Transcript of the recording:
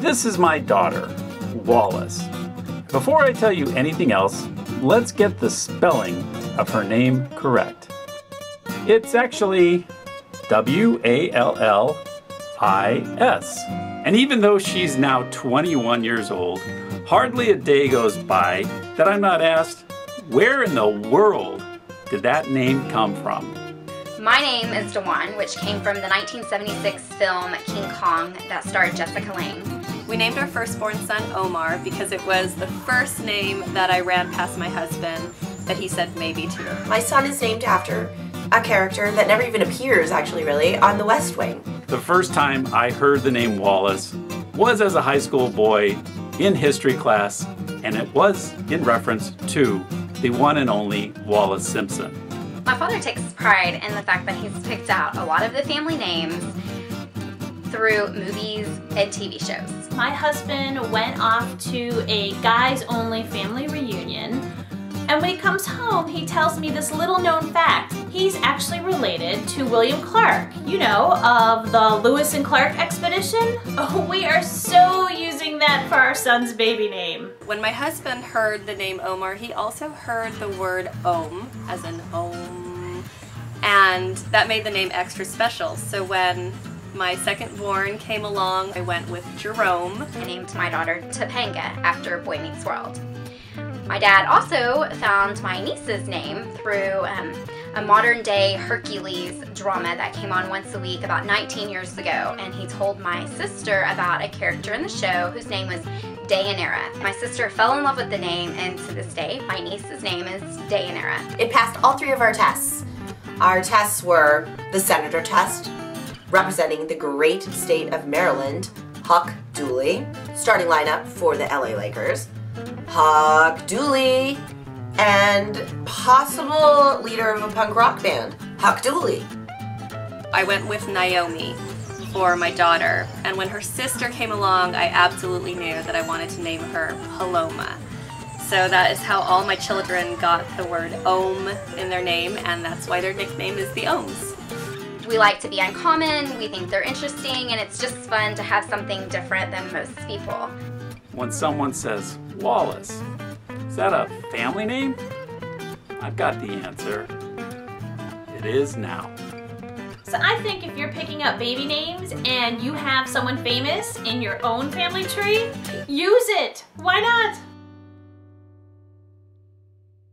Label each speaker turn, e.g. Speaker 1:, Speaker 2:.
Speaker 1: This is my daughter, Wallace. Before I tell you anything else, let's get the spelling of her name correct. It's actually W-A-L-L-I-S. And even though she's now 21 years old, hardly a day goes by that I'm not asked, where in the world did that name come from?
Speaker 2: My name is Dwan, which came from the 1976 film King Kong that starred Jessica Lange.
Speaker 3: We named our firstborn son Omar because it was the first name that I ran past my husband that he said maybe to.
Speaker 4: My son is named after a character that never even appears, actually, really, on The West Wing.
Speaker 1: The first time I heard the name Wallace was as a high school boy in history class, and it was in reference to the one and only Wallace Simpson.
Speaker 2: My father takes pride in the fact that he's picked out a lot of the family names through movies and TV shows.
Speaker 5: My husband went off to a guys-only family reunion, and when he comes home, he tells me this little-known fact. He's actually related to William Clark, you know, of the Lewis and Clark expedition. Oh, we are so using that for our son's baby name.
Speaker 3: When my husband heard the name Omar, he also heard the word Om, as in Om, and that made the name extra special. So when my second born came along, I went with Jerome.
Speaker 2: I named my daughter Topanga after Boy Meets World. My dad also found my niece's name through a modern-day Hercules drama that came on once a week about 19 years ago, and he told my sister about a character in the show whose name was Deianira. My sister fell in love with the name, and to this day, my niece's name is Deianira.
Speaker 4: It passed all three of our tests. Our tests were the Senator test, representing the great state of Maryland, Huck Dulli. Starting lineup for the LA Lakers, Huck Dulli, and possible leader of a punk rock band, Huck Dulli.
Speaker 3: I went with Naomi for my daughter, and when her sister came along, I absolutely knew that I wanted to name her Paloma. So that is how all my children got the word Om in their name, and that's why their nickname is the Ohms.
Speaker 2: We like to be uncommon, we think they're interesting, and it's just fun to have something different than most people.
Speaker 1: When someone says Wallace, is that a family name? I've got the answer. It is now.
Speaker 5: So I think if you're picking up baby names and you have someone famous in your own family tree, use it. Why not?